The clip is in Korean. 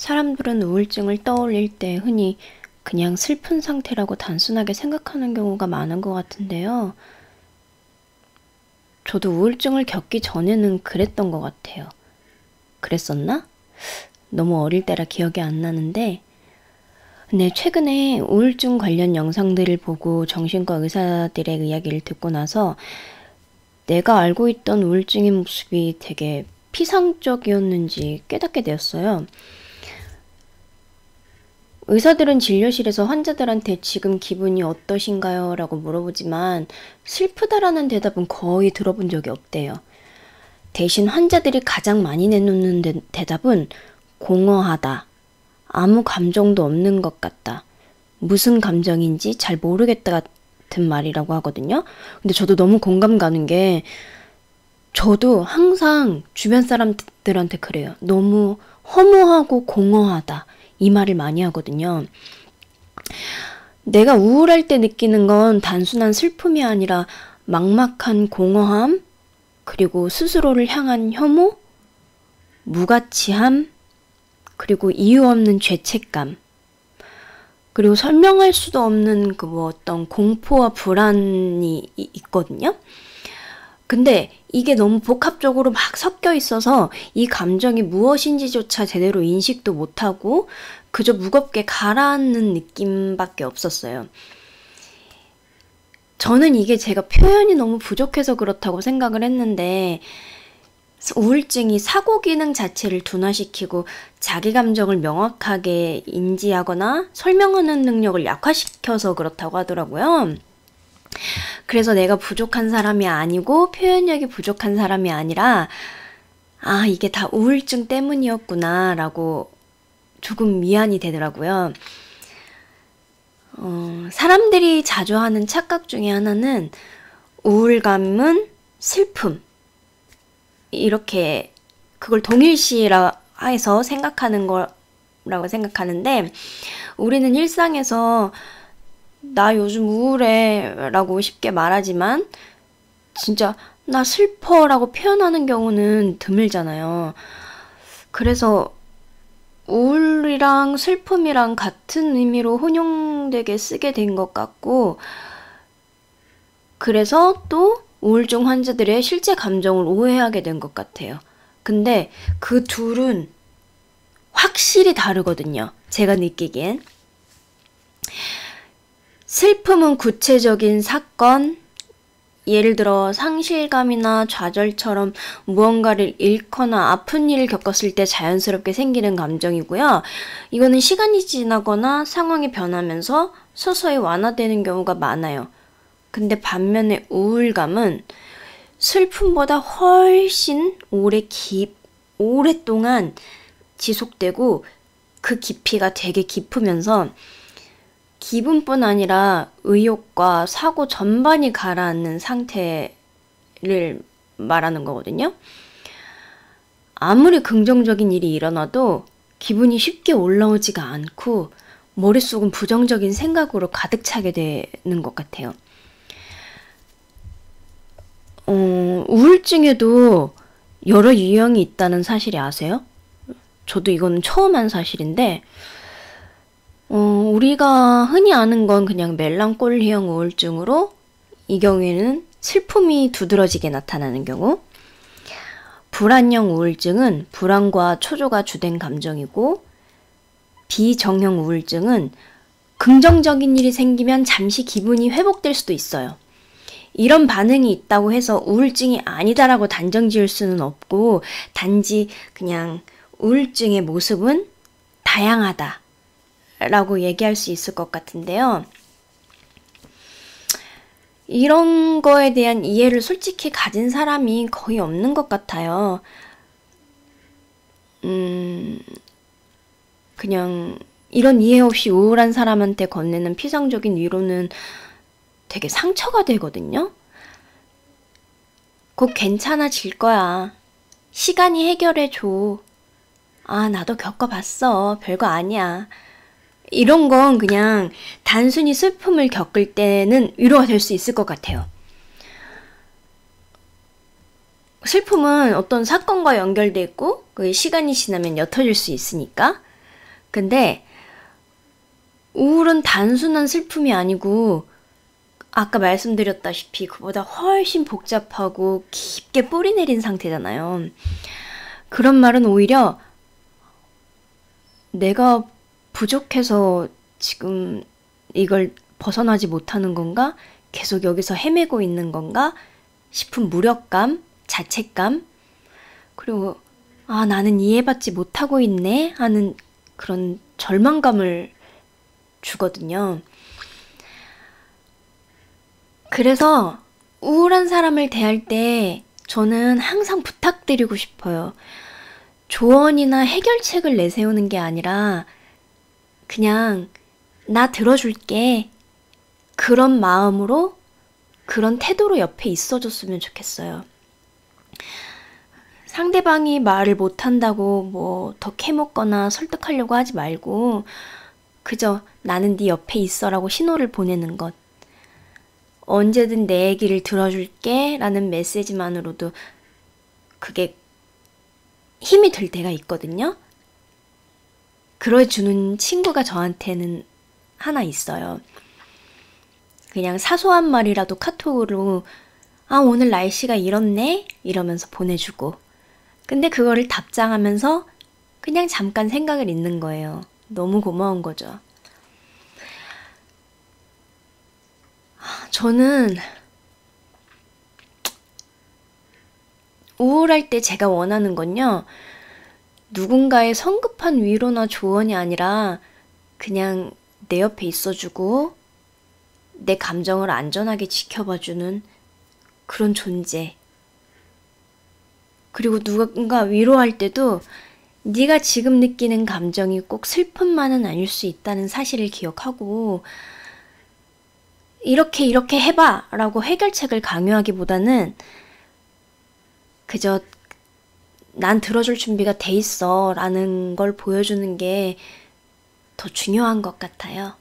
사람들은 우울증을 떠올릴 때 흔히 그냥 슬픈 상태라고 단순하게 생각하는 경우가 많은 것 같은데요. 저도 우울증을 겪기 전에는 그랬던 것 같아요. 그랬었나? 너무 어릴 때라 기억이 안 나는데, 근데 최근에 우울증 관련 영상들을 보고 정신과 의사들의 이야기를 듣고 나서 내가 알고 있던 우울증의 모습이 되게 피상적이었는지 깨닫게 되었어요. 의사들은 진료실에서 환자들한테 지금 기분이 어떠신가요? 라고 물어보지만 슬프다라는 대답은 거의 들어본 적이 없대요. 대신 환자들이 가장 많이 내놓는 대답은 공허하다, 아무 감정도 없는 것 같다, 무슨 감정인지 잘 모르겠다 같은 말이라고 하거든요. 근데 저도 너무 공감 가는 게 저도 항상 주변 사람들한테 그래요. 너무 허무하고 공허하다. 이 말을 많이 하거든요. 내가 우울할 때 느끼는 건 단순한 슬픔이 아니라 막막한 공허함, 그리고 스스로를 향한 혐오, 무가치함, 그리고 이유 없는 죄책감, 그리고 설명할 수도 없는 어떤 공포와 불안이 있거든요. 근데 이게 너무 복합적으로 막 섞여 있어서 이 감정이 무엇인지조차 제대로 인식도 못하고 그저 무겁게 가라앉는 느낌밖에 없었어요. 저는 이게 제가 표현이 너무 부족해서 그렇다고 생각을 했는데, 우울증이 사고 기능 자체를 둔화시키고 자기 감정을 명확하게 인지하거나 설명하는 능력을 약화시켜서 그렇다고 하더라고요. 그래서 내가 부족한 사람이 아니고 표현력이 부족한 사람이 아니라 이게 다 우울증 때문이었구나 라고 조금 위안이 되더라고요. 사람들이 자주 하는 착각 중에 하나는 우울감은 슬픔, 이렇게 그걸 동일시라 해서 생각하는 거라고 생각하는데, 우리는 일상에서 나 요즘 우울해 라고 쉽게 말하지만 진짜 나 슬퍼 라고 표현하는 경우는 드물잖아요. 그래서 우울이랑 슬픔이랑 같은 의미로 혼용되게 쓰게 된 것 같고, 그래서 또 우울증 환자들의 실제 감정을 오해하게 된 것 같아요. 근데 그 둘은 확실히 다르거든요. 제가 느끼기엔. 슬픔은 구체적인 사건, 예를 들어 상실감이나 좌절처럼 무언가를 잃거나 아픈 일을 겪었을 때 자연스럽게 생기는 감정이고요. 이거는 시간이 지나거나 상황이 변하면서 서서히 완화되는 경우가 많아요. 근데 반면에 우울감은 슬픔보다 훨씬 오랫동안 지속되고 그 깊이가 되게 깊으면서 기분뿐 아니라 의욕과 사고 전반이 가라앉는 상태를 말하는 거거든요. 아무리 긍정적인 일이 일어나도 기분이 쉽게 올라오지가 않고 머릿속은 부정적인 생각으로 가득 차게 되는 것 같아요. 우울증에도 여러 유형이 있다는 사실이 아세요? 저도 이거는 처음 한 사실인데, 우리가 흔히 아는 건 그냥 멜랑콜리형 우울증으로, 이 경우에는 슬픔이 두드러지게 나타나는 경우, 불안형 우울증은 불안과 초조가 주된 감정이고, 비정형 우울증은 긍정적인 일이 생기면 잠시 기분이 회복될 수도 있어요. 이런 반응이 있다고 해서 우울증이 아니다라고 단정 지을 수는 없고, 단지 그냥 우울증의 모습은 다양하다 라고 얘기할 수 있을 것 같은데요. 이런 거에 대한 이해를 솔직히 가진 사람이 거의 없는 것 같아요. 그냥 이런 이해 없이 우울한 사람한테 건네는 피상적인 위로는 되게 상처가 되거든요. 곧 괜찮아질 거야. 시간이 해결해줘. 나도 겪어봤어. 별거 아니야. 이런 건 그냥 단순히 슬픔을 겪을 때는 위로가 될 수 있을 것 같아요. 슬픔은 어떤 사건과 연결돼 있고 그 시간이 지나면 옅어질 수 있으니까. 근데 우울은 단순한 슬픔이 아니고 아까 말씀드렸다시피 그보다 훨씬 복잡하고 깊게 뿌리 내린 상태잖아요. 그런 말은 오히려 내가 부족해서 지금 이걸 벗어나지 못하는 건가? 계속 여기서 헤매고 있는 건가? 싶은 무력감, 자책감, 그리고 나는 이해받지 못하고 있네 하는 그런 절망감을 주거든요. 그래서 우울한 사람을 대할 때 저는 항상 부탁드리고 싶어요. 조언이나 해결책을 내세우는 게 아니라 그냥 나 들어줄게. 그런 마음으로, 그런 태도로 옆에 있어줬으면 좋겠어요. 상대방이 말을 못한다고 뭐 더 캐묻거나 설득하려고 하지 말고 그저 나는 네 옆에 있어라고 신호를 보내는 것. 언제든 내 얘기를 들어줄게 라는 메시지만으로도 그게 힘이 될 때가 있거든요. 그래주는 친구가 저한테는 하나 있어요. 그냥 사소한 말이라도 카톡으로 오늘 날씨가 이렇네? 이러면서 보내주고 근데 그거를 답장하면서 그냥 잠깐 생각을 잊는 거예요. 너무 고마운 거죠. 저는 우울할 때 제가 원하는 건요. 누군가의 성급한 위로나 조언이 아니라 그냥 내 옆에 있어주고 내 감정을 안전하게 지켜봐주는 그런 존재. 그리고 누군가 위로할 때도 네가 지금 느끼는 감정이 꼭 슬픔만은 아닐 수 있다는 사실을 기억하고 이렇게 해봐 라고 해결책을 강요하기보다는 그저 난 들어줄 준비가 돼 있어 라는 걸 보여주는 게 더 중요한 것 같아요.